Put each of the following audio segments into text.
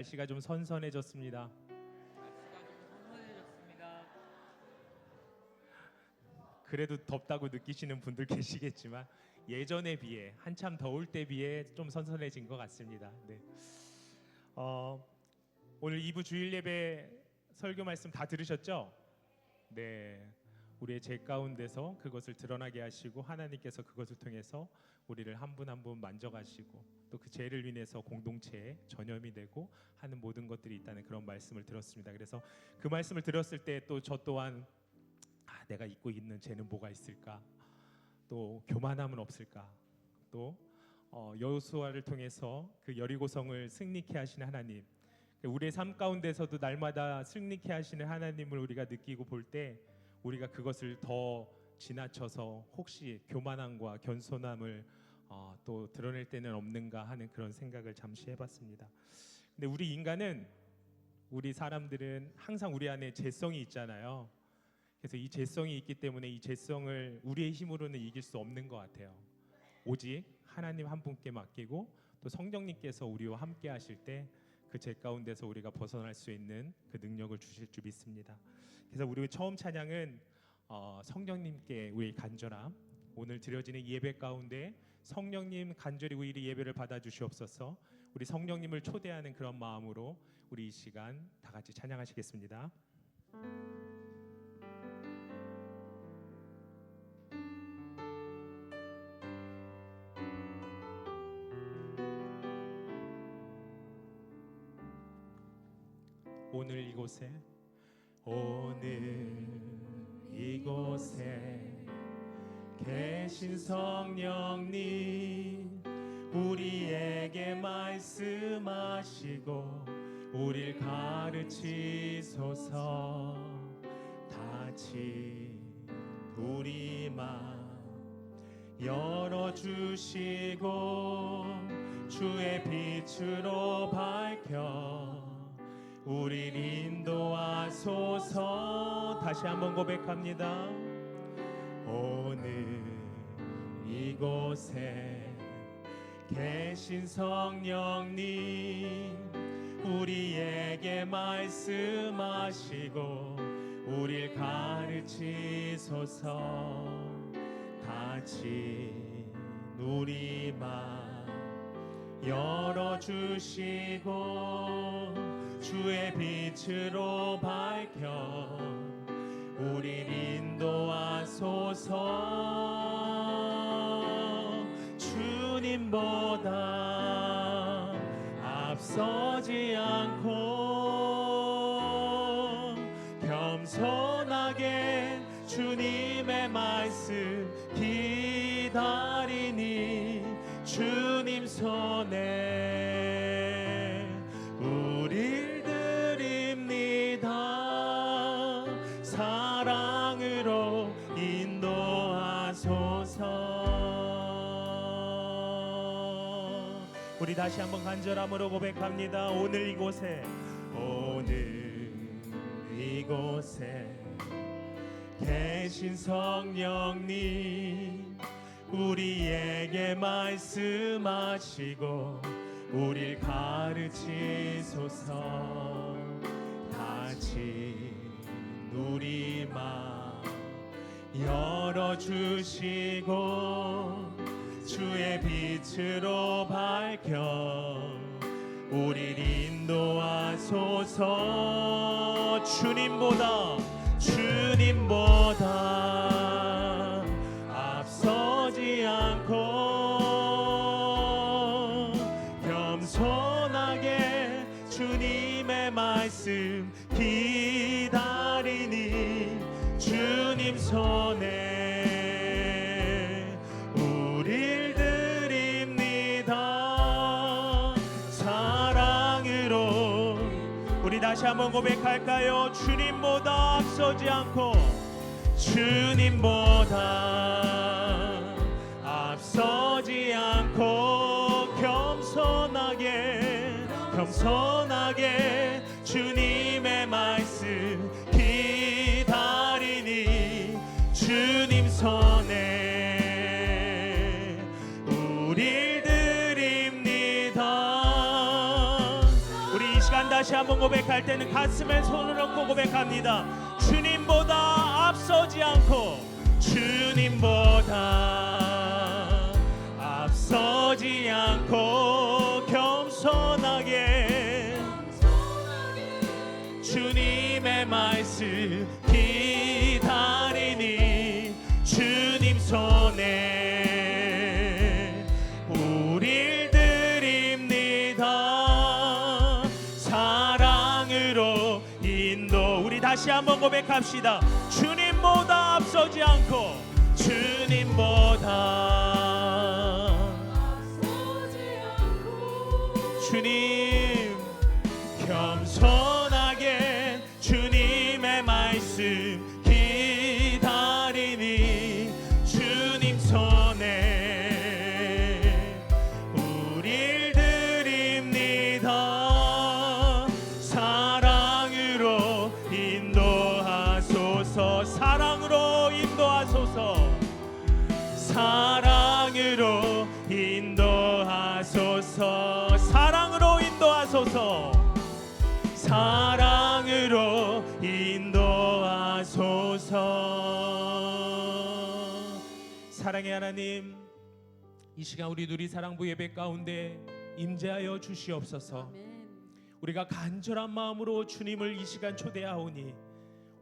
날씨가 좀 선선해졌습니다. 그래도 덥다고 느끼시는 분들 계시겠지만 예전에 비해 한참 더울 때 비해 좀 선선해진 것 같습니다. 네. 오늘 2부 주일 예배 설교 말씀 다 들으셨죠? 네. 우리의 죄 가운데서 그것을 드러나게 하시고 하나님께서 그것을 통해서 우리를 한 분 한 분 만져가시고 또 그 죄를 인해서 공동체에 전염이 되고 하는 모든 것들이 있다는 그런 말씀을 들었습니다. 그래서 그 말씀을 들었을 때 또 저 또한 내가 잊고 있는 죄는 뭐가 있을까? 또 교만함은 없을까? 또 여호수아를 통해서 그 여리고성을 승리케 하시는 하나님, 우리의 삶 가운데서도 날마다 승리케 하시는 하나님을 우리가 느끼고 볼 때 우리가 그것을 더 지나쳐서 혹시 교만함과 겸손함을 또 드러낼 때는 없는가 하는 그런 생각을 잠시 해봤습니다. 근데 우리 인간은, 우리 사람들은 항상 우리 안에 죄성이 있잖아요. 그래서 이 죄성이 있기 때문에 이 죄성을 우리의 힘으로는 이길 수 없는 것 같아요. 오직 하나님 한 분께 맡기고 또 성령님께서 우리와 함께 하실 때 그 죄 가운데서 우리가 벗어날 수 있는 그 능력을 주실 줄 믿습니다. 그래서 우리 처음 찬양은 성령님께 우리 간절함, 오늘 드려지는 예배 가운데 성령님 간절히 우리 예배를 받아주시옵소서. 우리 성령님을 초대하는 그런 마음으로 우리 이 시간 다 같이 찬양하시겠습니다. 오늘 이곳에 계신 성령님, 우리에게 말씀하시고 우릴 가르치소서. 다시 우리 마음 열어주시고 주의 빛으로 밝혀 우릴 인도하소서. 다시 한번 고백합니다. 오늘 이곳에 계신 성령님, 우리에게 말씀하시고 우릴 가르치소서. 다시 우리 마음 열어주시고 주의 빛으로 밝혀 우릴 인도하소서. 주님보다 앞서지 않고 겸손하게 주님의 말씀 기다리니 주님 손에 우릴 드립니다. 사랑으로 인도하소서. 우리 다시 한번 간절함으로 고백합니다. 오늘 이곳에 계신 성령님, 우리에게 말씀하시고 우릴 가르치소서. 다시 우리 마음 열어주시고 주의 빛으로 밝혀 우릴 인도하소서. 주님보다 앞서지 않고 겸손하게 주님의 말씀 기다리니 주님 손에 우릴 드립니다. 사랑으로. 우리 다시 한번 고백할까요? 주님보다 앞서지 않고 주님보다 앞서지 않고 겸손하게 주님의 말씀 기다리니 주님 손에 우릴 드립니다. 우리 이 시간 시간 다시 한번 고백할 때는 가슴에 손을 얹고 고백합니다. 주님보다 앞서지 않고, 주님보다 앞서지 않고 겸손하게 주님의 말씀 기다리니 주님 손에 우릴 드립니다. 사랑으로 인도. 우리 다시 한번 고백합시다. 주님보다 앞서지 않고, 주님보다 주님 겸손하게 주님의 말씀 기다리니 주님 손에 우릴 드립니다. 사랑으로 인도하소서. 사랑으로 인도하소서. 사랑으로 인도하소서. 사랑으로 인도하소서. 사랑으로 인도하소서. 사랑의 하나님, 이 시간 우리 누리사랑부 예배 가운데 임재하여 주시옵소서. 아멘. 우리가 간절한 마음으로 주님을 이 시간 초대하오니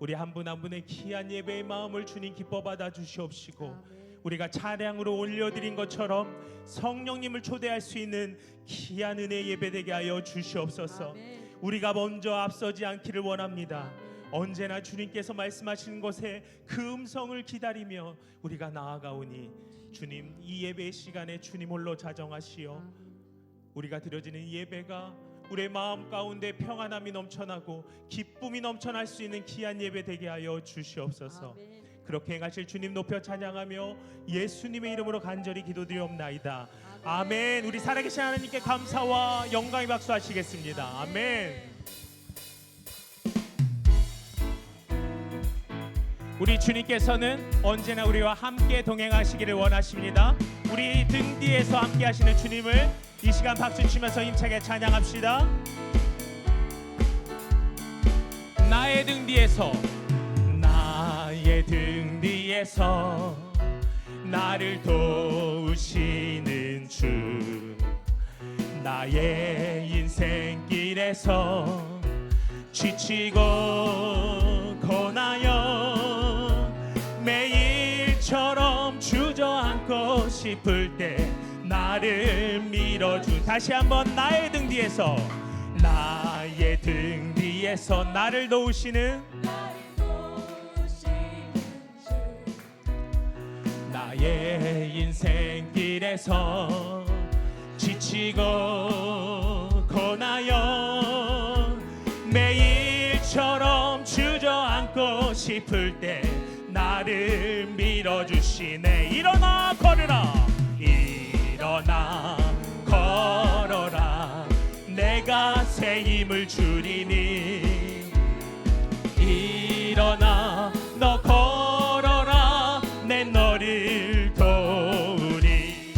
우리 한 분 한 분의 귀한 예배의 마음을 주님 기뻐 받아 주시옵시고, 아멘. 우리가 찬양으로 올려드린 것처럼 성령님을 초대할 수 있는 귀한 은혜 예배되게 하여 주시옵소서. 아멘. 우리가 먼저 앞서지 않기를 원합니다. 언제나 주님께서 말씀하시는 것에 그 음성을 기다리며 우리가 나아가오니 주님, 이 예배의 시간에 주님 홀로 자정하시어 우리가 드려지는 이 예배가 우리의 마음 가운데 평안함이 넘쳐나고 기쁨이 넘쳐날 수 있는 귀한 예배 되게 하여 주시옵소서. 아멘. 그렇게 행하실 주님 높여 찬양하며 예수님의 이름으로 간절히 기도드리옵나이다. 아멘. 우리 살아계신 하나님께 감사와 영광의 박수 하시겠습니다. 아멘. 우리 주님께서는 언제나 우리와 함께 동행하시기를 원하십니다. 우리 등 뒤에서 함께 하시는 주님을 이 시간 박수 치면서 힘차게 찬양합시다. 나의 등 뒤에서, 나의 등 뒤에서 나를 도우시는 주, 나의 인생길에서 지치고 고나여 매일처럼 주저앉고 싶을 때 나를 밀어준. 다시 한번. 나의 등 뒤에서, 나의 등 뒤에서 나를 도우시는 나의 인생길에서 지치고 고나여 매일처럼 주저앉고 싶을 때 나를 밀어주시네. 일어나 걸으라, 일어나 걸어라, 내가 새 힘을 주리니. 일어나 너 걸어라, 내 너를 도우리.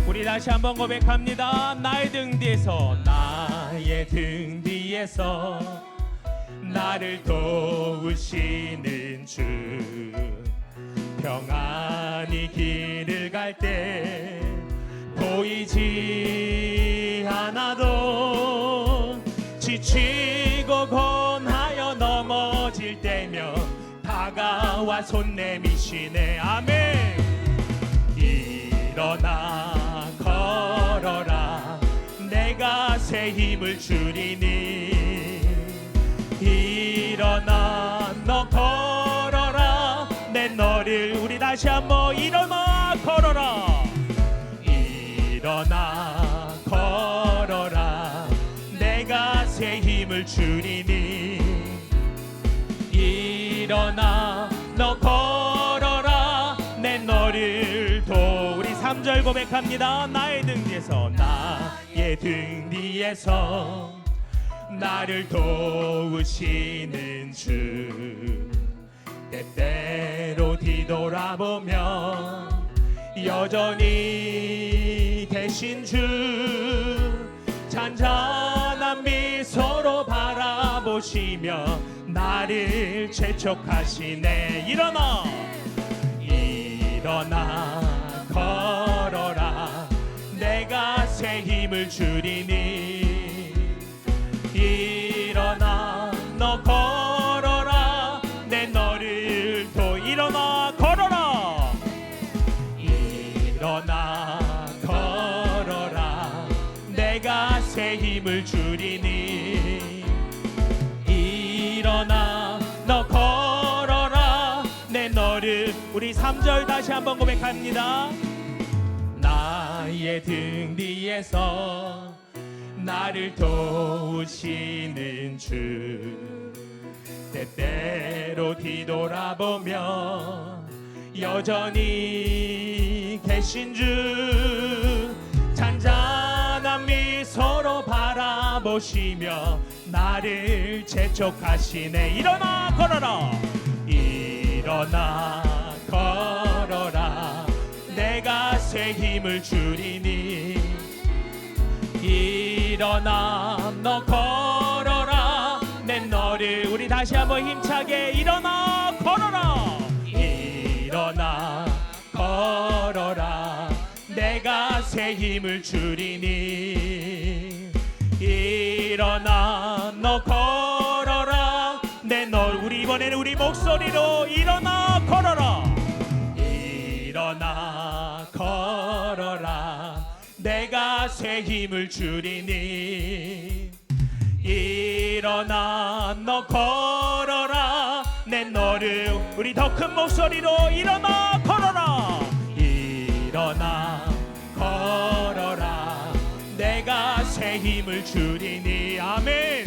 우리 다시 한번 고백합니다. 나의 등 뒤에서, 나의 등 뒤에서 나를 도우시는 주, 평안히 길을 갈 때 보이지 않아도 지치고 고나여 넘어질 때면 다가와 손 내미시네. 아멘. 일어나 걸어라, 내가 새 힘을 주리니. 일어나 너 걸어라, 내 너를. 우리 다시 한번. 일어나 걸어라, 일어나 걸어라, 내가 새 힘을 주리니. 일어나 너 걸어라, 내 너를 도. 우리 3절 고백합니다. 나의 등 뒤에서, 나의 등 뒤에서 나를 도우시는 주, 때때로 뒤돌아보면 여전히 계신 주 잔잔한 미소로 바라보시며 나를 재촉하시네. 일어나 걸어라 내가 새 힘을 주리니. 일어나 너 걸어라 내 너를 일어나 걸어라. 일어나 걸어라 내가 새 힘을 주리니. 일어나 너 걸어라 내 너를. 우리 3절 다시 한번 고백합니다. 나의 등 뒤에서 나를 도우시는 주 때때로 뒤돌아보며 여전히 계신 주 잔잔한 미소로 바라보시며 나를 재촉하시네. 일어나 걸어라. 일어나 걸어라 내가 새 힘을 주리니. 일어나 너 걸어라 내 너를. 우리 다시 한번 힘차게 일어나 걸어라. 일어나 걸어라 내가 새 힘을 주리니. 일어나 너 걸어라 내 너. 우리 이번에는 우리 목소리로 일어나 걸어라. 일어나 걸어라 내가 새 힘을 주리니. 일어나 너 걸어라 내 너를. 우리 더 큰 목소리로 일어나 걸어라. 일어나 걸어라 내가 새 힘을 주리니. 아멘.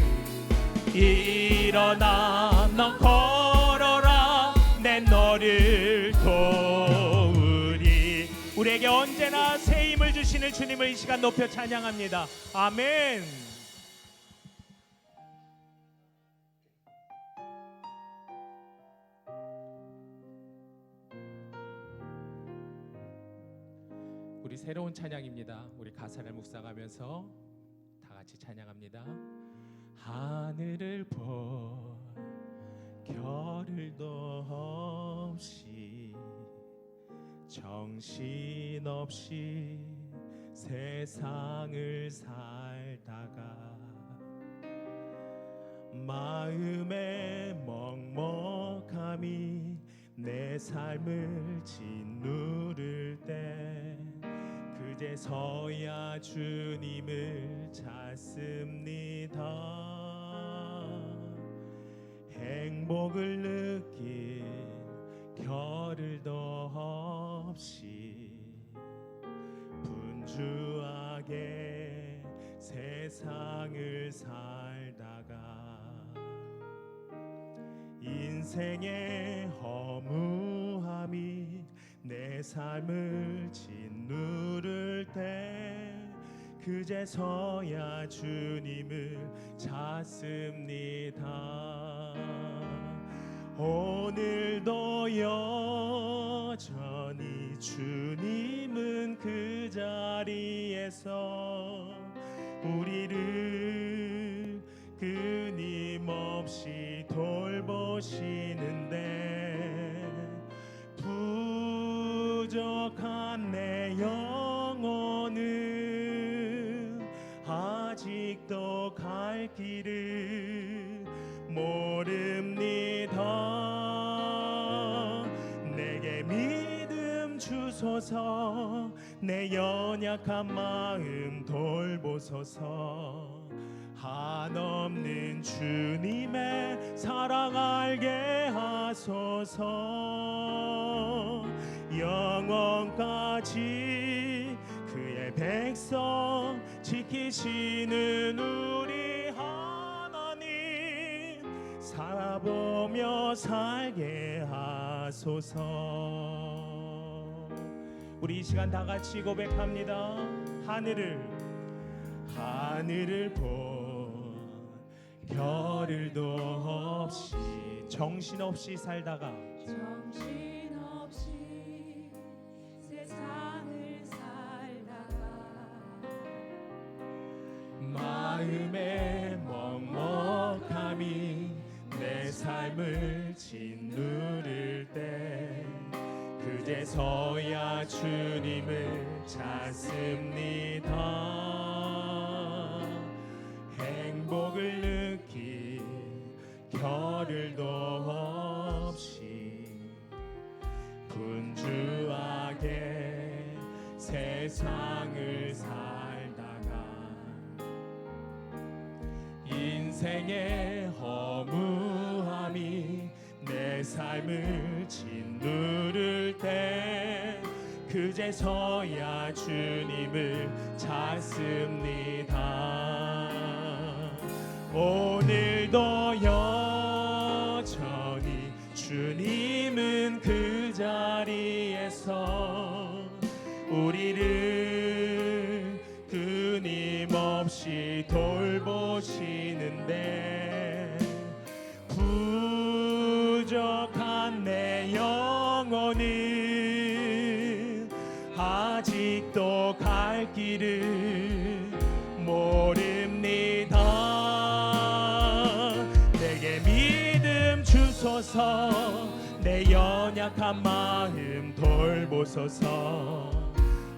일어나 너 걸어라 내 너를 도우리. 우리에게 언제나 새 힘을 주시는 주님을 이 시간 높여 찬양합니다. 아멘. 우리 새로운 찬양입니다. 우리 가사를 묵상하면서 다 같이 찬양합니다. 하늘을 볼 겨를도 없이 정신없이 세상을 살다가 마음의 먹먹함이 내 삶을 짓누를 때 그제서야 주님을 찾습니다. 행복을 느낄 겨를도 없이 분주하게 세상을 살다가 인생의 허무함이 내 삶을 짓누를 때 그제서야 주님을 찾습니다. 오늘도 여전히 주님은 그 자리에서 우리를 끊임없이 돌보시는데 부족한 내 영혼은 아직도 갈 길을 모릅니다. 내게 믿음 주소서 내 연약한 마음 돌보소서 한없는 주님의 사랑 알게 하소서 영원까지 그의 백성 지키시는 우리 하나님 살아보며 살게 하소서. 우리 이 시간 다 같이 고백합니다. 하늘을 본 겨를도 없이 정신없이 살다가 정신없이 세상을 살다가 마음의 먹먹함이 내 삶을 짓누를 때 그제서야 주님을 찾습니다. 행복을 느낄 겨를도 없이 분주하게 세상을 살다가 인생의 허무함이 내 삶을 짓누를 때 그제서야 주님을 찾습니다. 오늘도 여전히 주님은 그 자리에서 우리를 끊임없이 돌보시는데 부족한 내 영혼은 아직도 갈 길을 모릅니다. 내게 믿음 주소서, 내 연약한 마음 돌보소서.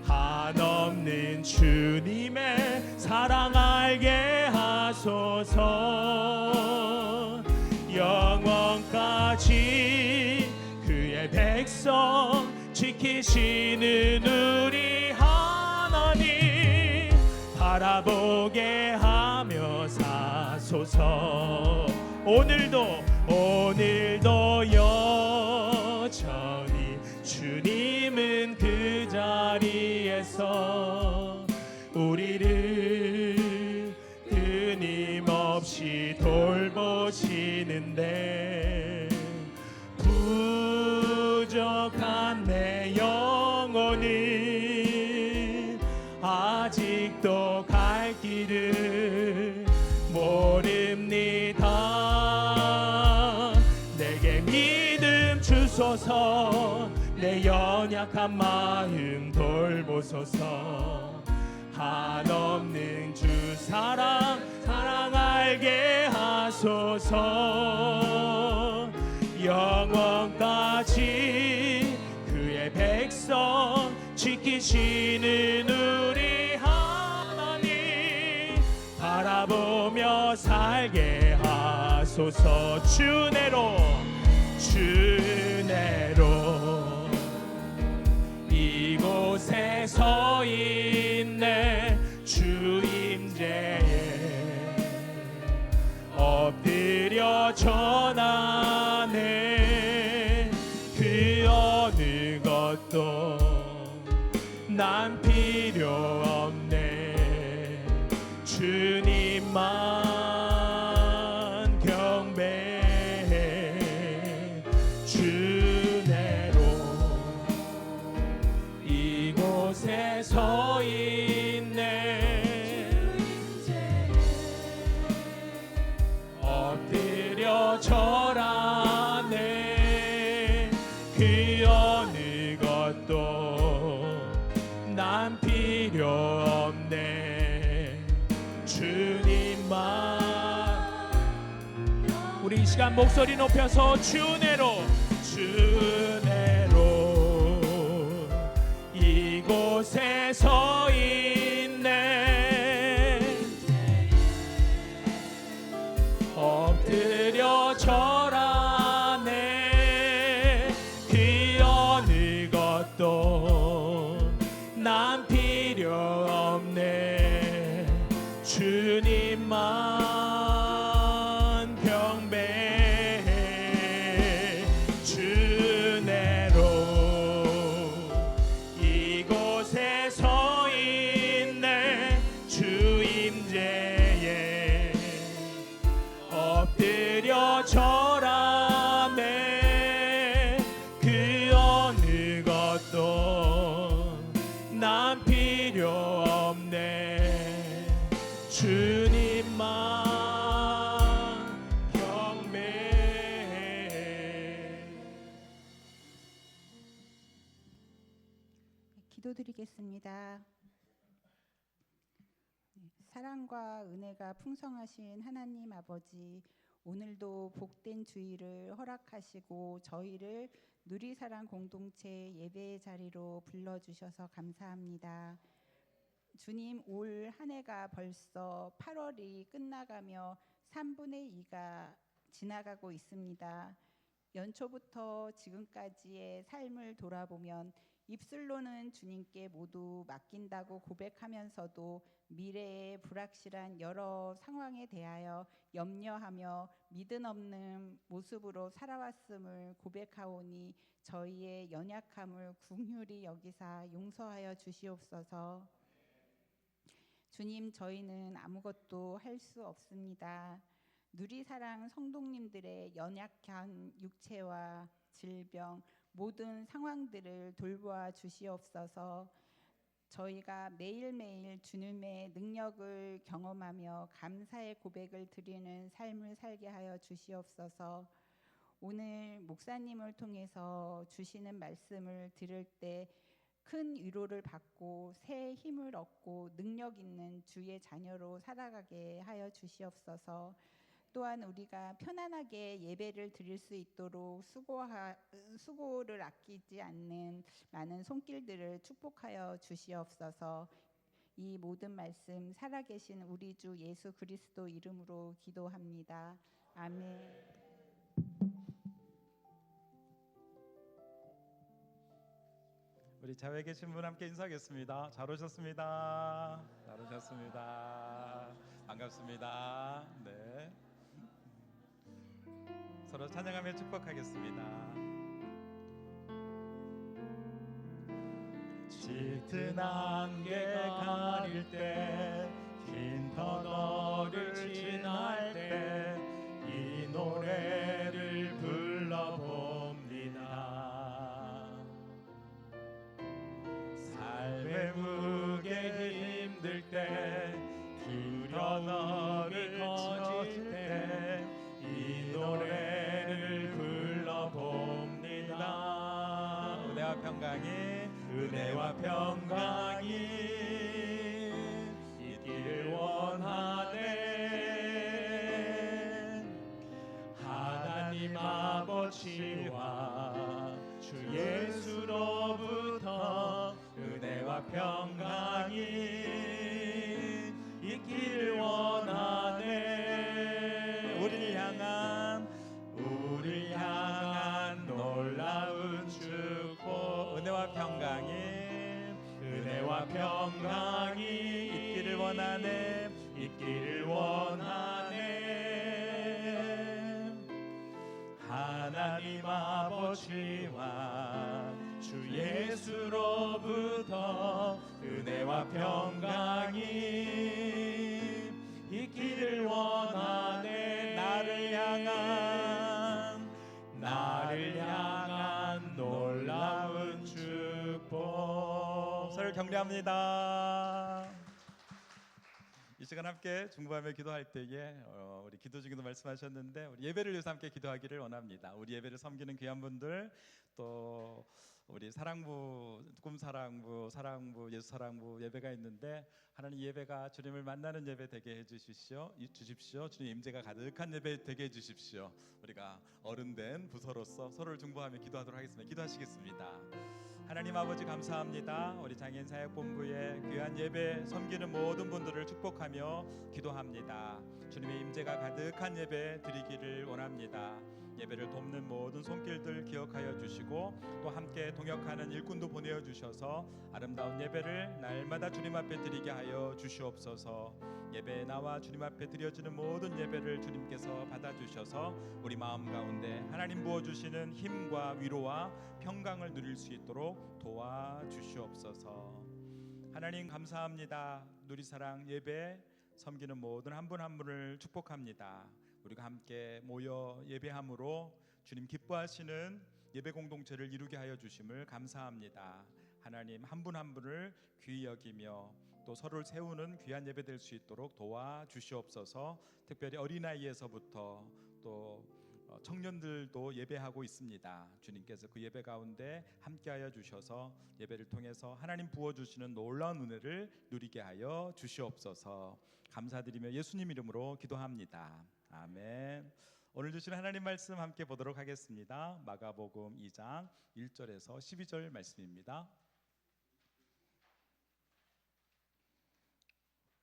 한없는 주님의 사랑 알게 하소서. 영원까지 그의 백성 지키시는 우리 하나님 바라보게 하며 사소서. 오늘도 여전히 주님은 그 자리에서 우리를 끊임없이 돌보시는데 부족한 내 영혼은 아직도 갈 길을 모릅니다. 내게 믿음 주소서, 내 연약한 마음 돌보소서. 한없는 주 사랑 알게 하소서. 영원까지 그의 백성 지키시는 우리 하나님 바라보며 살게 하소서. 주내로 이곳에 서 있네. 주 임재에 엎드려 전하네. 그 어느 것도 난 필요 없네. 주님만 경배해. 주내로 이곳에 서 있네. 엎드려 절하네. 그 어느 것도 난 필요 없네. 주님만. 우리 이 시간 목소리 높여서 주내로 이곳에 서 있네. 엎드려 절하네. 그 어느 것도 난 필요 없네. 주님만 경배해. 주내로 이곳에 서 있네. 주 임재에 엎드려 절하네. 그 어느 것도 난 필요 없네. 주님만 경배해. 기도드리겠습니다. 사랑과 은혜가 풍성하신 하나님 아버지, 오늘도 복된 주일을 허락하시고 저희를 누리사랑 공동체 예배의 자리로 불러주셔서 감사합니다. 주님, 올 한 해가 벌써 8월이 끝나가며 3분의 2가 지나가고 있습니다. 연초부터 지금까지의 삶을 돌아보면 입술로는 주님께 모두 맡긴다고 고백하면서도 미래의 불확실한 여러 상황에 대하여 염려하며 믿음 없는 모습으로 살아왔음을 고백하오니 저희의 연약함을 긍휼히 여기사 용서하여 주시옵소서. 주님, 저희는 아무것도 할 수 없습니다. 누리사랑 성도님들의 연약한 육체와 질병, 모든 상황들을 돌보아 주시옵소서. 저희가 매일매일 주님의 능력을 경험하며 감사의 고백을 드리는 삶을 살게 하여 주시옵소서. 오늘 목사님을 통해서 주시는 말씀을 들을 때 큰 위로를 받고 새 힘을 얻고 능력 있는 주의 자녀로 살아가게 하여 주시옵소서. 또한 우리가 편안하게 예배를 드릴 수 있도록 수고를 아끼지 않는 많은 손길들을 축복하여 주시옵소서. 이 모든 말씀 살아계신 우리 주 예수 그리스도 이름으로 기도합니다. 아멘. 우리 자외에 계신 분 함께 인사하겠습니다. 잘 오셨습니다. 잘 오셨습니다. 반갑습니다. 네. 서로 찬양하며 축복하겠습니다. 짙은 안개 가릴 때, 긴 터널을 지날 때 이 노래를 불러봅니다. 삶의 무게 힘들 때, 두려움이 커질 때 이 노래를 불러봅니다. 은혜와 평강이, 은혜와 평강이 있기를 원하네. 하나님 아버지와 주 예수로부터 은혜와 평강이 있기를 원하네. 우리를 향한 놀라운 축복, 은혜와 평강이 있기를 원하네. 하나님 아버지와 주 예수로부터 은혜와 평강이 있기를 원하네. 나를 향한 놀라운 축복. 서로 격려합니다. 이 시간 함께 중보하며 기도할 때에 우리 기도 중에도 말씀하셨는데 우리 예배를 위해서 함께 기도하기를 원합니다. 우리 예배를 섬기는 귀한 분들, 또 우리 사랑부, 꿈사랑부, 예수 사랑부 예배가 있는데 하나님 예배가 주님을 만나는 예배 되게 해주십시오. 주님 임재가 가득한 예배 되게 해주십시오. 우리가 어른된 부서로서 서로를 중보하며 기도하도록 하겠습니다. 기도하시겠습니다. 하나님 아버지 감사합니다. 우리 장애인 사역본부의 귀한 예배 섬기는 모든 분들을 축복하며 기도합니다. 주님의 임재가 가득한 예배 드리기를 원합니다. 예배를 돕는 모든 손길들 기억하여 주시고 또 함께 동역하는 일꾼도 보내어 주셔서 아름다운 예배를 날마다 주님 앞에 드리게 하여 주시옵소서. 예배에 나와 주님 앞에 드려지는 모든 예배를 주님께서 받아주셔서 우리 마음 가운데 하나님 부어주시는 힘과 위로와 평강을 누릴 수 있도록 도와주시옵소서. 하나님 감사합니다. 누리사랑 예배 섬기는 모든 한 분 한 분을 축복합니다. 우리가 함께 모여 예배함으로 주님 기뻐하시는 예배 공동체를 이루게 하여 주심을 감사합니다. 하나님 한 분 한 분을 귀히 여기며 또 서로를 세우는 귀한 예배 될 수 있도록 도와주시옵소서. 특별히 어린아이에서부터 또 청년들도 예배하고 있습니다. 주님께서 그 예배 가운데 함께하여 주셔서 예배를 통해서 하나님 부어주시는 놀라운 은혜를 누리게 하여 주시옵소서. 감사드리며 예수님 이름으로 기도합니다. 아멘. 오늘 주신 하나님 말씀 함께 보도록 하겠습니다. 마가복음 2장 1절에서 12절 말씀입니다.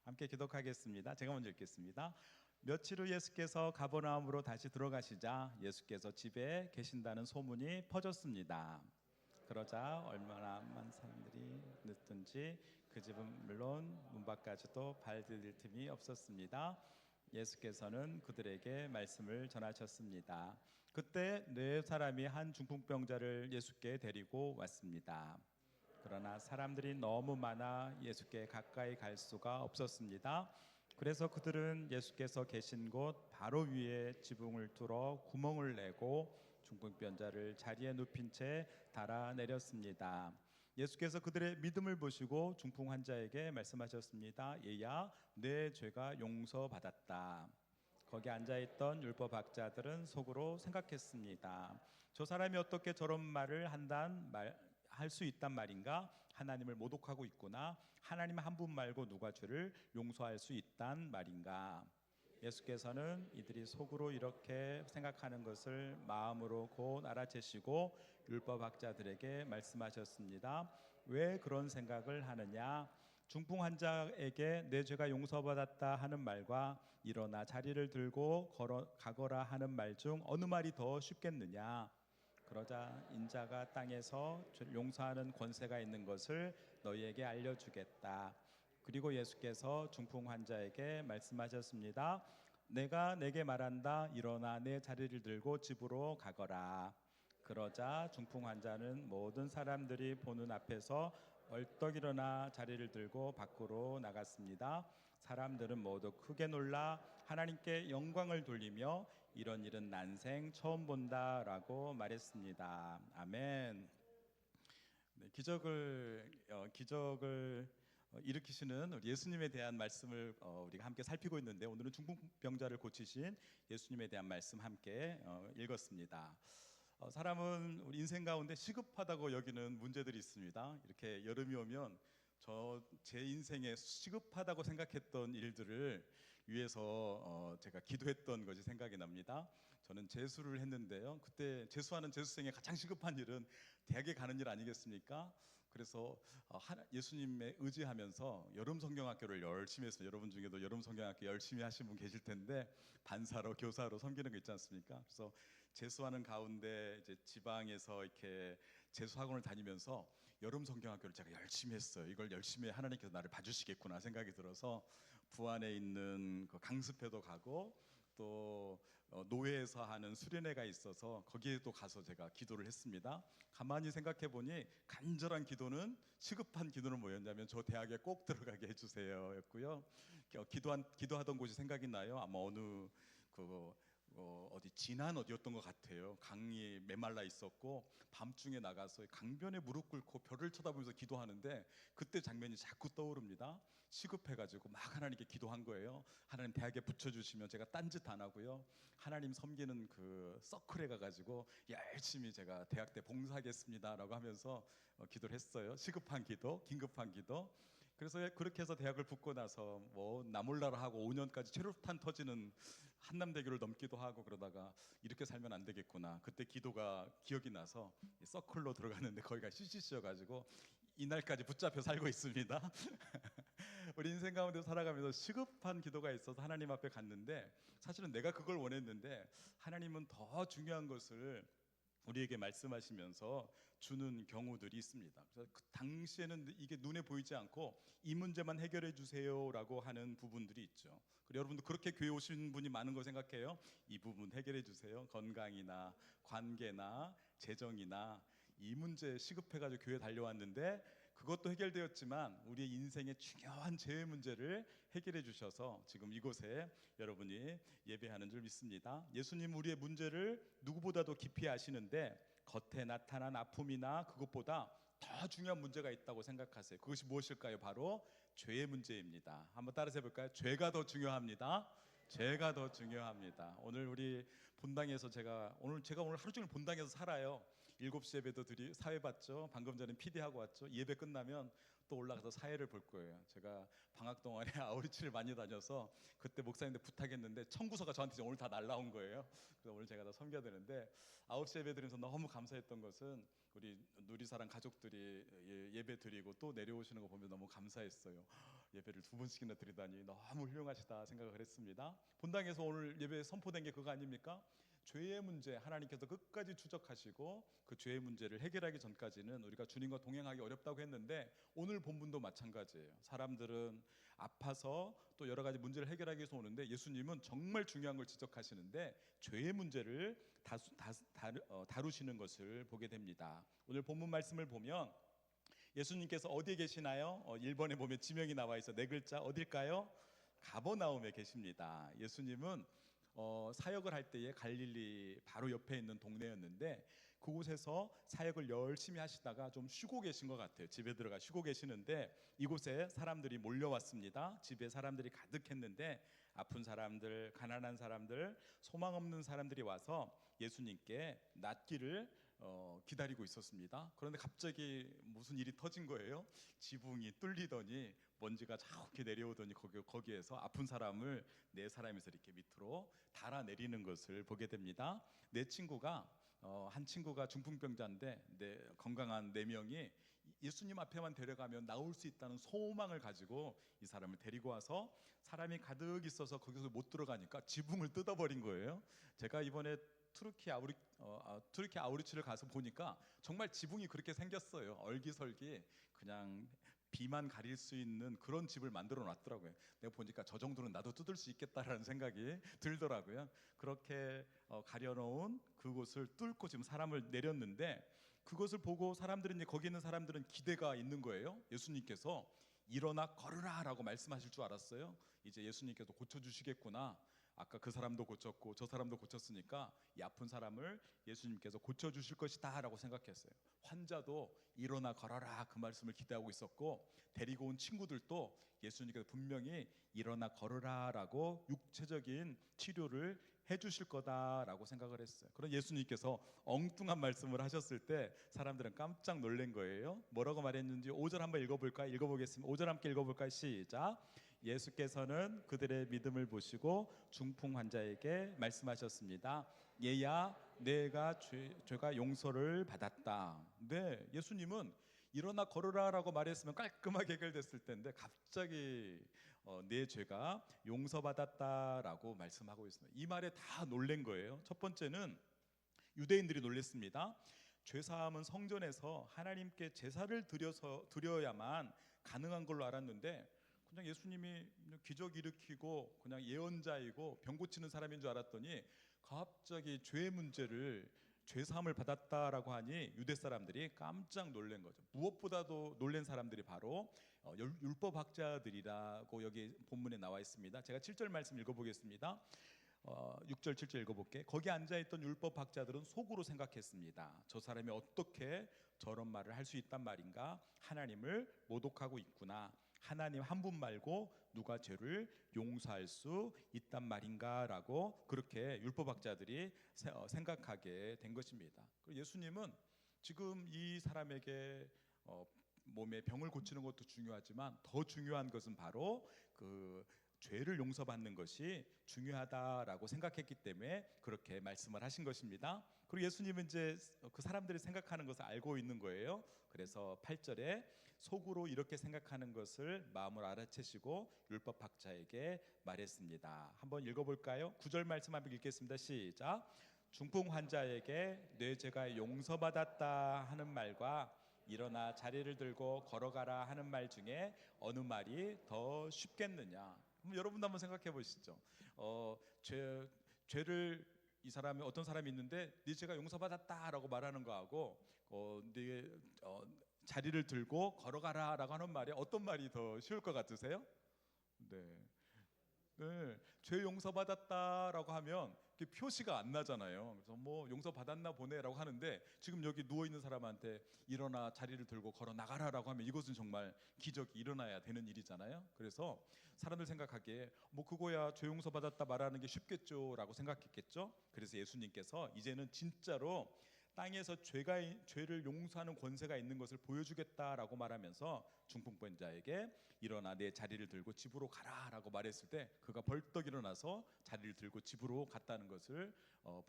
함께 기독하겠습니다. 제가 먼저 읽겠습니다. 며칠 후 예수께서 가버나움으로 다시 들어가시자 예수께서 집에 계신다는 소문이 퍼졌습니다. 그러자 얼마나 많은 사람들이 늦든지 그 집은 물론 문 밖까지도 발디딜 틈이 없었습니다. 예수께서는 그들에게 말씀을 전하셨습니다. 그때 네 사람이 한 중풍병자를 예수께 데리고 왔습니다. 그러나 사람들이 너무 많아 예수께 가까이 갈 수가 없었습니다. 그래서 그들은 예수께서 계신 곳 바로 위에 지붕을 뚫어 구멍을 내고 중풍병자를 자리에 눕힌 채 달아 내렸습니다. 예수께서 그들의 믿음을 보시고 중풍 환자에게 말씀하셨습니다. 얘야, 내 죄가 용서받았다. 거기 앉아있던 율법학자들은 속으로 생각했습니다. 저 사람이 어떻게 저런 말을 할 수 있단 말인가? 하나님을 모독하고 있구나. 하나님 한 분 말고 누가 죄를 용서할 수 있단 말인가? 예수께서는 이들이 속으로 이렇게 생각하는 것을 마음으로 곧 알아채시고 율법학자들에게 말씀하셨습니다. 왜 그런 생각을 하느냐? 중풍 환자에게 내 죄가 용서받았다 하는 말과 일어나 자리를 들고 가거라 하는 말 중 어느 말이 더 쉽겠느냐? 그러자 인자가 땅에서 용서하는 권세가 있는 것을 너희에게 알려주겠다. 그리고 예수께서 중풍 환자에게 말씀하셨습니다. 내가 내게 말한다. 일어나 내 자리를 들고 집으로 가거라. 그러자 중풍 환자는 모든 사람들이 보는 앞에서 얼떡 일어나 자리를 들고 밖으로 나갔습니다. 사람들은 모두 크게 놀라 하나님께 영광을 돌리며 이런 일은 난생 처음 본다라고 말했습니다. 아멘. 네, 기적을 일으키시는 우리 예수님에 대한 말씀을 우리가 함께 살피고 있는데 오늘은 중풍병자를 고치신 예수님에 대한 말씀 함께 읽었습니다. 사람은 우리 인생 가운데 시급하다고 여기는 문제들이 있습니다. 이렇게 여름이 오면 제 인생에 시급하다고 생각했던 일들을 위해서 제가 기도했던 것이 생각이 납니다. 저는 재수를 했는데요. 그때 재수하는 재수생의 가장 시급한 일은 대학에 가는 일 아니겠습니까? 그래서 예수님에 의지하면서 여름 성경학교를 열심히 했어요. 여러분 중에도 여름 성경학교 열심히 하신 분 계실 텐데 반사로 교사로 섬기는 거 있지 않습니까? 그래서 재수하는 가운데 이제 지방에서 이렇게 재수학원을 다니면서 여름 성경학교를 제가 열심히 했어요. 이걸 열심히 해 하나님께서 나를 봐주시겠구나 생각이 들어서 부안에 있는 그 강습회도 가고 또 노회에서 하는 수련회가 있어서 거기에도 가서 제가 기도를 했습니다. 가만히 생각해 보니 간절한 기도는 시급한 기도는 뭐였냐면 저 대학에 꼭 들어가게 해주세요였고요. 기도하던 곳이 생각이 나요. 아마 어느 어디 진안 어디였던 것 같아요. 강이 메말라 있었고 밤중에 나가서 강변에 무릎 꿇고 별을 쳐다보면서 기도하는데 그때 장면이 자꾸 떠오릅니다. 시급해가지고 막 하나님께 기도한 거예요. 하나님 대학에 붙여주시면 제가 딴짓 안 하고요. 하나님 섬기는 그 서클에 가가지고 열심히 제가 대학 때 봉사하겠습니다라고 하면서 기도를 했어요. 시급한 기도, 긴급한 기도. 그래서 그렇게 해서 대학을 붙고 나서 뭐 나몰라라 하고 5년까지 체류탄 터지는 한남대교를 넘기도 하고 그러다가 이렇게 살면 안 되겠구나. 그때 기도가 기억이 나서 서클로 들어갔는데 거기가 CCC여가지고 이날까지 붙잡혀 살고 있습니다. 우리 인생 가운데 살아가면서 시급한 기도가 있어서 하나님 앞에 갔는데 사실은 내가 그걸 원했는데 하나님은 더 중요한 것을 우리에게 말씀하시면서 주는 경우들이 있습니다. 그래서 그 당시에는 이게 눈에 보이지 않고 이 문제만 해결해 주세요라고 하는 부분들이 있죠. 그리고 여러분도 그렇게 교회 오신 분이 많은 거 생각해요. 이 부분 해결해 주세요. 건강이나 관계나 재정이나 이 문제 시급해가지고 교회 달려왔는데 그것도 해결되었지만 우리의 인생의 중요한 재해 문제를 해결해 주셔서 지금 이곳에 여러분이 예배하는 줄 믿습니다. 예수님 우리의 문제를 누구보다도 깊이 아시는데 겉에 나타난 아픔이나 그것보다 더 중요한 문제가 있다고 생각하세요. 그것이 무엇일까요? 바로 죄의 문제입니다. 한번 따라서 해볼까요? 죄가 더 중요합니다. 죄가 더 중요합니다. 오늘 우리 본당에서 제가 오늘 하루 종일 본당에서 살아요. 7시 예배도 사회 봤죠. 방금 전에 PD하고 왔죠. 예배 끝나면 또 올라가서 사회를 볼 거예요. 제가 방학 동안에 아우리치를 많이 다녀서 그때 목사님들 부탁했는데 청구서가 저한테 지금 오늘 다 날라온 거예요. 그래서 오늘 제가 다 섬겨야 되는데 9시 예배 드리면서 너무 감사했던 것은 우리 누리사랑 가족들이 예배 드리고 또 내려오시는 거 보면 너무 감사했어요. 예배를 2번씩이나 드리다니 너무 훌륭하시다 생각을 했습니다. 본당에서 오늘 예배 선포된 게 그거 아닙니까? 죄의 문제 하나님께서 끝까지 추적하시고 그 죄의 문제를 해결하기 전까지는 우리가 주님과 동행하기 어렵다고 했는데 오늘 본문도 마찬가지예요. 사람들은 아파서 또 여러 가지 문제를 해결하기 위해서 오는데 예수님은 정말 중요한 걸 지적하시는데 죄의 문제를 다루시는 것을 보게 됩니다. 오늘 본문 말씀을 보면 예수님께서 어디에 계시나요? 1번에 보면 지명이 나와 있어. 4글자 어딜까요? 가버나움에 계십니다. 예수님은 사역을 할 때에 갈릴리 바로 옆에 있는 동네였는데 그곳에서 사역을 열심히 하시다가 좀 쉬고 계신 것 같아요. 집에 들어가 쉬고 계시는데 이곳에 사람들이 몰려왔습니다. 집에 사람들이 가득했는데 아픈 사람들, 가난한 사람들, 소망 없는 사람들이 와서 예수님께 낫기를 기다리고 있었습니다. 그런데 갑자기 무슨 일이 터진 거예요. 지붕이 뚫리더니 먼지가 자욱히 내려오더니 거기에서 아픈 사람을 4사람이서 이렇게 밑으로 달아내리는 것을 보게 됩니다. 한 친구가 중풍병자인데 건강한 4명이 예수님 앞에만 데려가면 나올 수 있다는 소망을 가지고 이 사람을 데리고 와서 사람이 가득 있어서 거기서 못 들어가니까 지붕을 뜯어버린 거예요. 제가 이번에 투르키 아우리치를 가서 보니까 정말 지붕이 그렇게 생겼어요. 얼기설기 그냥 비만 가릴 수 있는 그런 집을 만들어 놨더라고요. 내가 보니까 저 정도는 나도 뜯을 수 있겠다라는 생각이 들더라고요. 그렇게 가려놓은 그곳을 뚫고 지금 사람을 내렸는데 그것을 보고 거기 있는 사람들은 기대가 있는 거예요. 예수님께서 일어나 걸으라라고 말씀하실 줄 알았어요. 이제 예수님께서 고쳐주시겠구나. 아까 그 사람도 고쳤고 저 사람도 고쳤으니까 이 아픈 사람을 예수님께서 고쳐주실 것이다 라고 생각했어요. 환자도 일어나 걸어라 그 말씀을 기대하고 있었고 데리고 온 친구들도 예수님께서 분명히 일어나 걸으라 라고 육체적인 치료를 해주실 거다라고 생각을 했어요. 그럼 예수님께서 엉뚱한 말씀을 하셨을 때 사람들은 깜짝 놀란 거예요. 뭐라고 말했는지 5절 한번 읽어볼까요? 읽어보겠습니다. 5절 함께 읽어볼까요? 시작. 예수께서는 그들의 믿음을 보시고 중풍 환자에게 말씀하셨습니다. 얘야 내가 죄가 용서를 받았다. 네, 예수님은 일어나 걸으라라고 말했으면 깔끔하게 해결됐을 텐데 갑자기 내 죄가 용서받았다라고 말씀하고 있습니다. 이 말에 다 놀란 거예요. 첫 번째는 유대인들이 놀랐습니다. 죄사함은 성전에서 하나님께 제사를 드려야만 가능한 걸로 알았는데 그냥 예수님이 기적 일으키고 그냥 예언자이고 병 고치는 사람인 줄 알았더니 갑자기 죄의 문제를 죄사함을 받았다라고 하니 유대 사람들이 깜짝 놀란 거죠. 무엇보다도 놀란 사람들이 바로 율법학자들이라고 여기 본문에 나와 있습니다. 제가 7절 말씀 읽어보겠습니다. 6절 7절 읽어볼게. 거기 앉아있던 율법학자들은 속으로 생각했습니다. 저 사람이 어떻게 저런 말을 할 수 있단 말인가? 하나님을 모독하고 있구나. 하나님 한 분 말고 누가 죄를 용서할 수 있단 말인가라고 그렇게 율법학자들이 생각하게 된 것입니다. 예수님은 지금 이 사람에게 몸의 병을 고치는 것도 중요하지만 더 중요한 것은 바로 그 죄를 용서받는 것이 중요하다라고 생각했기 때문에 그렇게 말씀을 하신 것입니다. 그리고 예수님은 이제 그 사람들이 생각하는 것을 알고 있는 거예요. 그래서 8절에 속으로 이렇게 생각하는 것을 마음으로 알아채시고 율법학자에게 말했습니다. 한번 읽어볼까요? 9절 말씀 한번 읽겠습니다. 시작. 중풍 환자에게 내 죄가 용서받았다 하는 말과 일어나 자리를 들고 걸어가라 하는 말 중에 어느 말이 더 쉽겠느냐? 여러분도 한번 생각해 보시죠. 죄를 이 사람이 어떤 사람이 있는데 네 죄가 용서받았다라고 말하는 거하고 네 자리를 들고 걸어가라라고 하는 말이 어떤 말이 더 쉬울 것 같으세요? 네. 죄 용서받았다라고 하면 표시가 안 나잖아요. 그래서 뭐 용서받았나 보네라고 하는데 지금 여기 누워 있는 사람한테 일어나 자리를 들고 걸어 나가라라고 하면 이것은 정말 기적이 일어나야 되는 일이잖아요. 그래서 사람들 생각하기에 뭐 그거야 죄 용서받았다 말하는 게 쉽겠죠라고 생각했겠죠. 그래서 예수님께서 이제는 진짜로 땅에서 죄를 용서하는 권세가 있는 것을 보여주겠다라고 말하면서 중풍병자에게 일어나 내 자리를 들고 집으로 가라라고 말했을 때 그가 벌떡 일어나서 자리를 들고 집으로 갔다는 것을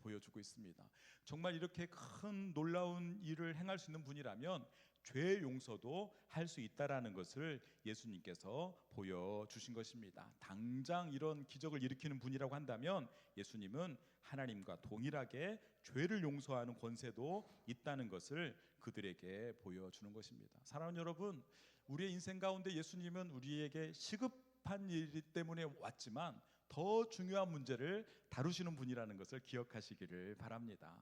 보여주고 있습니다. 정말 이렇게 큰 놀라운 일을 행할 수 있는 분이라면 죄 용서도 할 수 있다라는 것을 예수님께서 보여주신 것입니다. 당장 이런 기적을 일으키는 분이라고 한다면 예수님은 하나님과 동일하게 죄를 용서하는 권세도 있다는 것을 그들에게 보여주는 것입니다. 사랑하는 여러분, 우리의 인생 가운데 예수님은 우리에게 시급한 일 때문에 왔지만 더 중요한 문제를 다루시는 분이라는 것을 기억하시기를 바랍니다.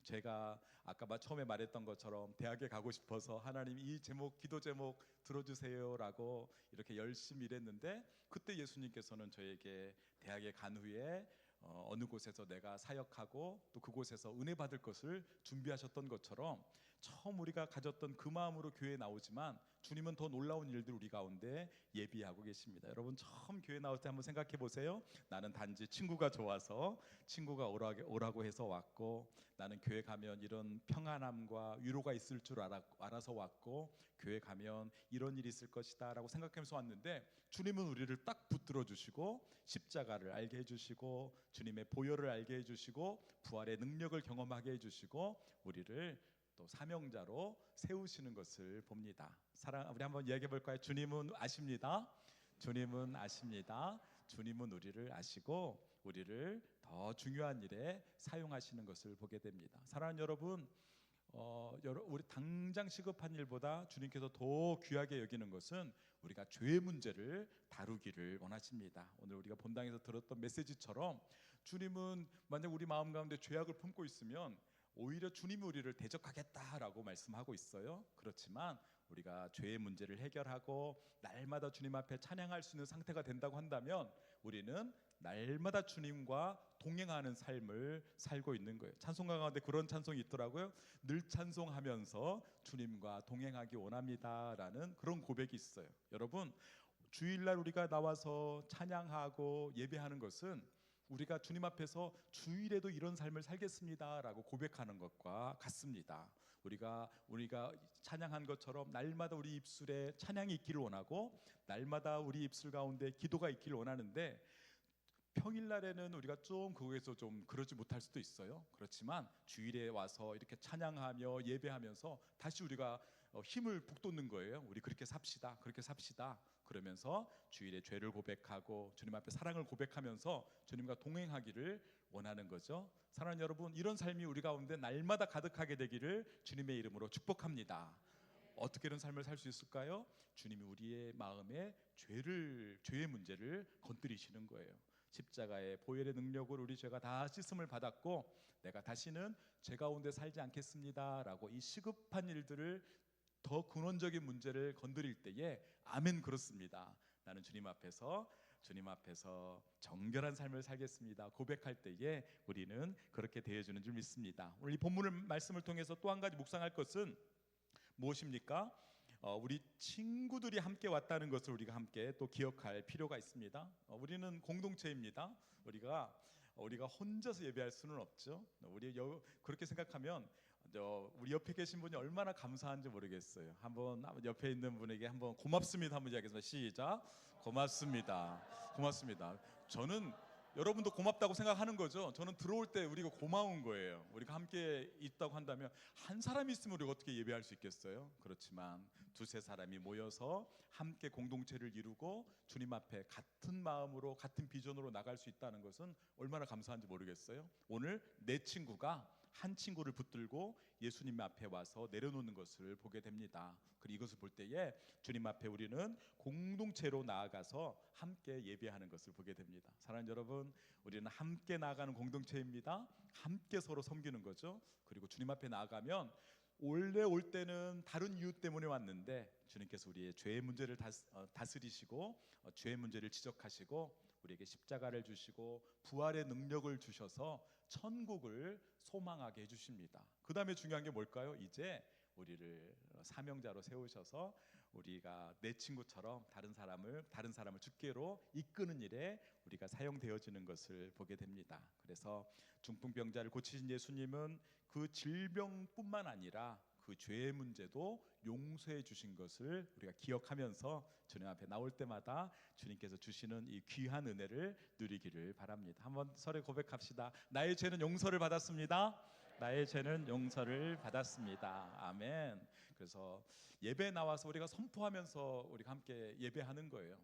제가 아까 처음에 말했던 것처럼 대학에 가고 싶어서 하나님 이 제목 기도 제목 들어주세요라고 이렇게 열심히 일했는데 그때 예수님께서는 저에게 대학에 간 후에 어느 곳에서 내가 사역하고 또 그곳에서 은혜 받을 것을 준비하셨던 것처럼 처음 우리가 가졌던 그 마음으로 교회에 나오지만 주님은 더 놀라운 일들 우리 가운데 예비하고 계십니다. 여러분 처음 교회 나올 때 한번 생각해 보세요. 나는 단지 친구가 좋아서 친구가 오라고 해서 왔고 나는 교회 가면 이런 평안함과 위로가 있을 줄 알아서 왔고 교회 가면 이런 일이 있을 것이다 라고 생각하면서 왔는데 주님은 우리를 딱 붙들어 주시고 십자가를 알게 해주시고 주님의 보혈을 알게 해주시고 부활의 능력을 경험하게 해주시고 우리를 또 사명자로 세우시는 것을 봅니다. 우리 한번 이야기해 볼까요? 주님은 아십니다. 주님은 아십니다. 주님은 우리를 아시고 우리를 더 중요한 일에 사용하시는 것을 보게 됩니다. 사랑하는 여러분, 우리 당장 시급한 일보다 주님께서 더 귀하게 여기는 것은 우리가 죄의 문제를 다루기를 원하십니다. 오늘 우리가 본당에서 들었던 메시지처럼 주님은 만약 우리 마음 가운데 죄악을 품고 있으면 오히려 주님이 우리를 대적하겠다라고 말씀하고 있어요. 그렇지만 우리가 죄의 문제를 해결하고 날마다 주님 앞에 찬양할 수 있는 상태가 된다고 한다면 우리는 날마다 주님과 동행하는 삶을 살고 있는 거예요. 찬송가 가운데 그런 찬송이 있더라고요. 늘 찬송하면서 주님과 동행하기 원합니다라는 그런 고백이 있어요. 여러분 주일날 우리가 나와서 찬양하고 예배하는 것은 우리가 주님 앞에서 주일에도 이런 삶을 살겠습니다라고 고백하는 것과 같습니다. 우리가 찬양한 것처럼 날마다 우리 입술에 찬양이 있기를 원하고 날마다 우리 입술 가운데 기도가 있기를 원하는데 평일날에는 우리가 좀 그거에서 좀 그러지 못할 수도 있어요. 그렇지만 주일에 와서 이렇게 찬양하며 예배하면서 다시 우리가 힘을 북돋는 거예요. 우리 그렇게 삽시다. 그러면서 주일에 죄를 고백하고 주님 앞에 사랑을 고백하면서 주님과 동행하기를 원하는 거죠. 사랑하는 여러분, 이런 삶이 우리 가운데 날마다 가득하게 되기를 주님의 이름으로 축복합니다. 어떻게 이런 삶을 살 수 있을까요? 주님이 우리의 마음에 죄의 문제를 건드리시는 거예요. 십자가의 보혈의 능력으로 우리 죄가 다 씻음을 받았고 내가 다시는 죄 가운데 살지 않겠습니다라고 이 시급한 일들을 더 근원적인 문제를 건드릴 때에 아멘 그렇습니다. 나는 주님 앞에서 정결한 삶을 살겠습니다. 고백할 때에 우리는 그렇게 대해주는 줄 믿습니다. 오늘 이 본문을 말씀을 통해서 또 한 가지 묵상할 것은 무엇입니까? 우리 친구들이 함께 왔다는 것을 우리가 함께 또 기억할 필요가 있습니다. 우리는 공동체입니다. 우리가 혼자서 예배할 수는 없죠. 그렇게 생각하면 우리 옆에 계신 분이 얼마나 감사한지 모르겠어요. 한번 옆에 있는 분에게 한번 고맙습니다 한번 이야기해서 시작. 고맙습니다. 저는 여러분도 고맙다고 생각하는 거죠. 저는 들어올 때 우리가 고마운 거예요. 우리가 함께 있다고 한다면 한 사람이 있으면 우리가 어떻게 예배할 수 있겠어요? 그렇지만 두세 사람이 모여서 함께 공동체를 이루고 주님 앞에 같은 마음으로 같은 비전으로 나갈 수 있다는 것은 얼마나 감사한지 모르겠어요. 오늘 내 친구가 한 친구를 붙들고 예수님 앞에 와서 내려놓는 것을 보게 됩니다. 그리고 이것을 볼 때에 주님 앞에 우리는 공동체로 나아가서 함께 예배하는 것을 보게 됩니다. 사랑하는 여러분, 우리는 함께 나아가는 공동체입니다. 함께 서로 섬기는 거죠. 그리고 주님 앞에 나아가면 원래 올 때는 다른 이유 때문에 왔는데 주님께서 우리의 죄의 문제를 다스리시고 죄의 문제를 지적하시고 우리에게 십자가를 주시고 부활의 능력을 주셔서 천국을 소망하게 해주십니다. 그 다음에 중요한 게 뭘까요? 이제 우리를 사명자로 세우셔서 우리가 내 친구처럼 다른 사람을 주께로 이끄는 일에 우리가 사용되어지는 것을 보게 됩니다. 그래서 중풍병자를 고치신 예수님은 그 질병뿐만 아니라 그 죄의 문제도 용서해 주신 것을 우리가 기억하면서 주님 앞에 나올 때마다 주님께서 주시는 이 귀한 은혜를 누리기를 바랍니다. 한번 서로 고백합시다. 나의 죄는 용서를 받았습니다. 나의 죄는 용서를 받았습니다. 아멘. 그래서 예배 나와서 우리가 선포하면서 우리가 함께 예배하는 거예요.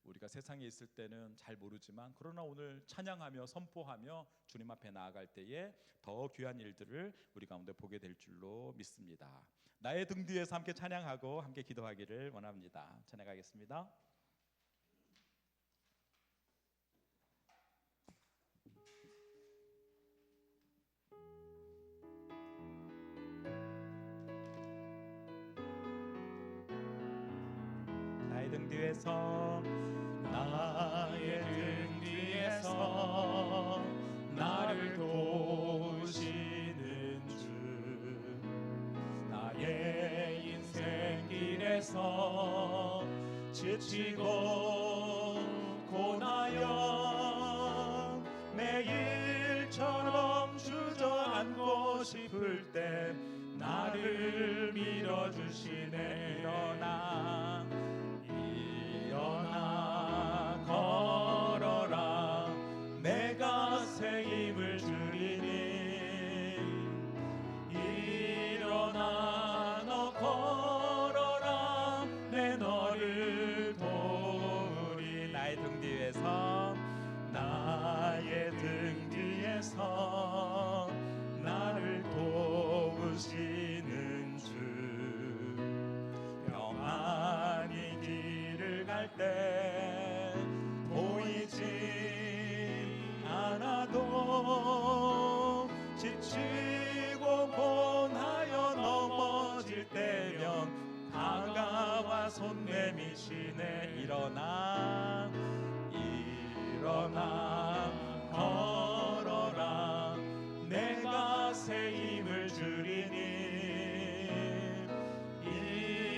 우리가 세상에 있을 때는 잘 모르지만 그러나 오늘 찬양하며 선포하며 주님 앞에 나아갈 때에 더 귀한 일들을 우리 가운데 보게 될 줄로 믿습니다. 나의 등 뒤에서 함께 찬양하고 함께 기도하기를 원합니다. 찬양하겠습니다. 나의 등 뒤에서 나를 도우시는 주 나의 인생 길에서 지치고 고나여 매일처럼 주저앉고 싶을 때 나를 밀어주시네. 일어나 걸어라 내가 새 힘을 주리니 일어나 너 걸어라 내 너를 도우리. 나의 등 뒤에서 나를 도우시는 주 평안히 길을 갈 때 보이지 않아도 지치고 고나여 넘어질 때면 다가와 손 내미시네. 일어나 걸어라 내가 새 힘을 주리니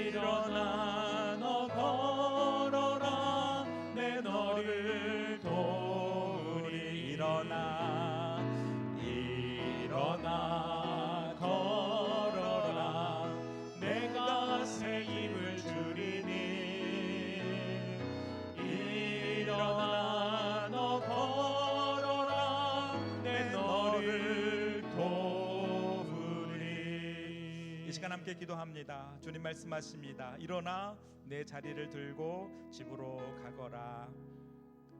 일어나 너 걸어라 내 너를 도우리. 일어나 걸어라 내가 새 힘을 주리니 일어나 너 걸어라 내 너를 도우리. 이 시간 함께 기도합니다. 주님 말씀하십니다. 일어나 내 자리를 들고 집으로 가거라.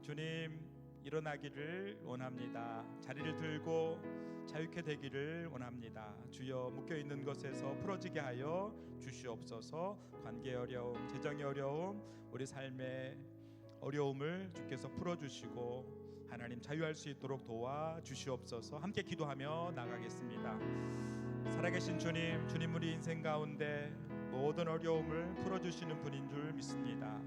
주님 일어나기를 원합니다. 자리를 들고 자유케 되기를 원합니다. 주여 묶여있는 것에서 풀어지게 하여 주시옵소서. 관계의 어려움, 재정의 어려움, 우리 삶의 어려움을 주께서 풀어주시고 하나님 자유할 수 있도록 도와주시옵소서. 함께 기도하며 나가겠습니다. 살아계신 주님 우리 인생 가운데 모든 어려움을 풀어주시는 분인 줄 믿습니다.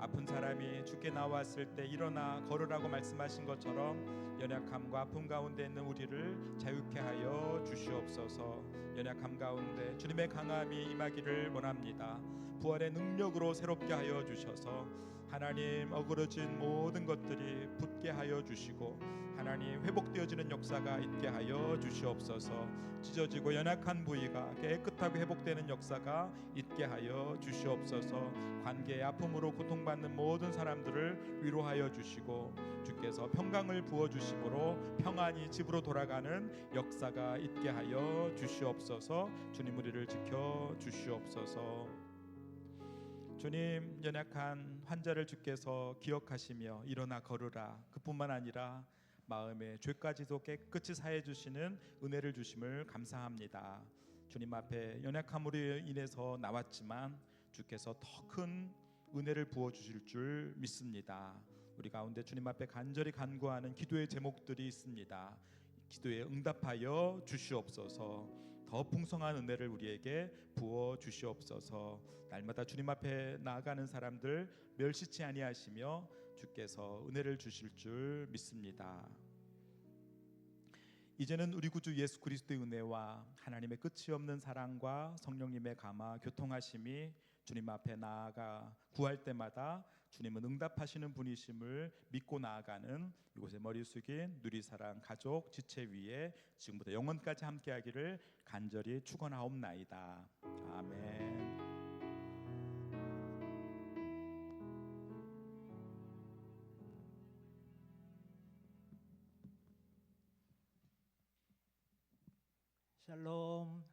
아픈 사람이 주께 나왔을 때 일어나 걸으라고 말씀하신 것처럼 연약함과 아픔 가운데 있는 우리를 자유케 하여 주시옵소서. 연약함 가운데 주님의 강함이 임하기를 원합니다. 부활의 능력으로 새롭게 하여 주셔서 하나님 어그러진 모든 것들이 붙게 하여 주시고 하나님 회복되어지는 역사가 있게 하여 주시옵소서. 찢어지고 연약한 부위가 깨끗하고 회복되는 역사가 있게 하여 주시옵소서. 관계의 아픔으로 고통받는 모든 사람들을 위로하여 주시고 주께서 평강을 부어주심으로 평안히 집으로 돌아가는 역사가 있게 하여 주시옵소서. 주님 우리를 지켜 주시옵소서. 주님 연약한 환자를 주께서 기억하시며 일어나 걸으라 그뿐만 아니라 마음의 죄까지도 깨끗이 사해 주시는 은혜를 주심을 감사합니다. 주님 앞에 연약함으로 인해서 나왔지만 주께서 더 큰 은혜를 부어 주실 줄 믿습니다. 우리 가운데 주님 앞에 간절히 간구하는 기도의 제목들이 있습니다. 기도에 응답하여 주시옵소서. 더 풍성한 은혜를 우리에게 부어 주시옵소서. 날마다 주님 앞에 나아가는 사람들 멸시치 아니하시며 주께서 은혜를 주실 줄 믿습니다. 이제는 우리 구주 예수 그리스도의 은혜와 하나님의 끝이 없는 사랑과 성령님의 감화 교통하심이 주님 앞에 나아가 구할 때마다 주님은 응답하시는 분이심을 믿고 나아가는 이곳에 머리 숙인 누리사랑 가족 지체 위에 지금부터 영원까지 함께하기를 간절히 축원하옵나이다. 아멘. 샬롬.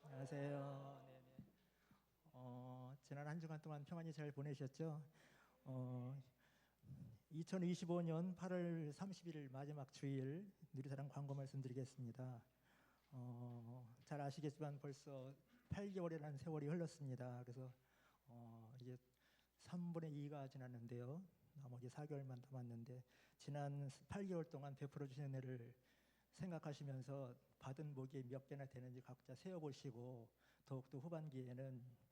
안녕하세요. 네네. 지난 한 주간 동안 평안히 잘 보내셨죠? 2025년 8월 31일 마지막 주일 누리사랑 광고 말씀드리겠습니다. 잘 아시겠지만 벌써 8개월이라는 세월이 흘렀습니다. 그래서 이제 3분의 2가 지났는데요. 나머지 4개월만 남았는데 지난 8개월 동안 베풀어 주신 은혜를 생각하시면서 받은 복이 몇 개나 되는지 각자 세어보시고 더욱더 후반기에는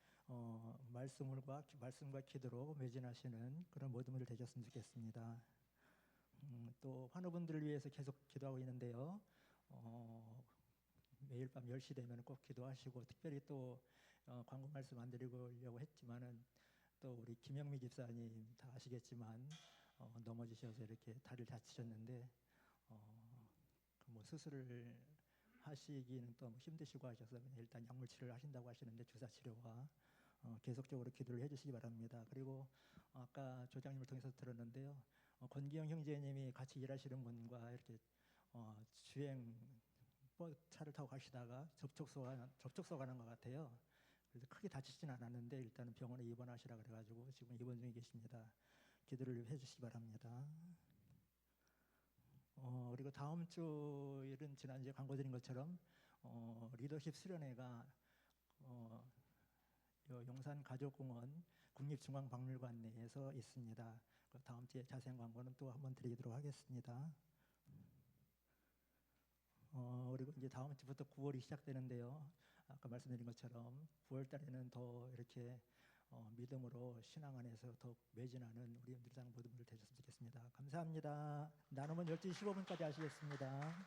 말씀과 기도로 매진하시는 그런 모든 분들 되셨으면 좋겠습니다. 또 환우분들을 위해서 계속 기도하고 있는데요. 매일 밤 10시 되면 꼭 기도하시고 특별히 또 광고 말씀 안 드리려고 했지만은 또 우리 김영미 집사님 다 아시겠지만 넘어지셔서 이렇게 다리를 다치셨는데 뭐 수술을 하시기는 또 힘드시고 하셔서 일단 약물 치료를 하신다고 하시는데 주사 치료와 계속적으로 기도를 해주시기 바랍니다. 그리고 아까 조장님을 통해서 들었는데요. 권기영 형제님이 같이 일하시는 분과 이렇게 주행 차를 타고 가시다가 접촉소 가는 것 같아요. 그래서 크게 다치진 않았는데 일단은 병원에 입원하시라 그래가지고 지금 입원 중에 계십니다. 기도를 해주시기 바랍니다. 그리고 다음 주일은 지난주에 광고 드린 것처럼 리더십 수련회가 용산 가족공원 국립중앙박물관 내에서 있습니다. 다음 주에 자세한 광고는 또 한번 드리도록 하겠습니다. 그리고 이제 다음 주부터 9월이 시작되는데요. 아까 말씀드린 것처럼 9월 달에는 더 이렇게 믿음으로 신앙 안에서 더욱 매진하는 우리 누리사랑 모든 분들 되셨으면 좋겠습니다. 감사합니다. 나눔은 12시 15분까지 하시겠습니다.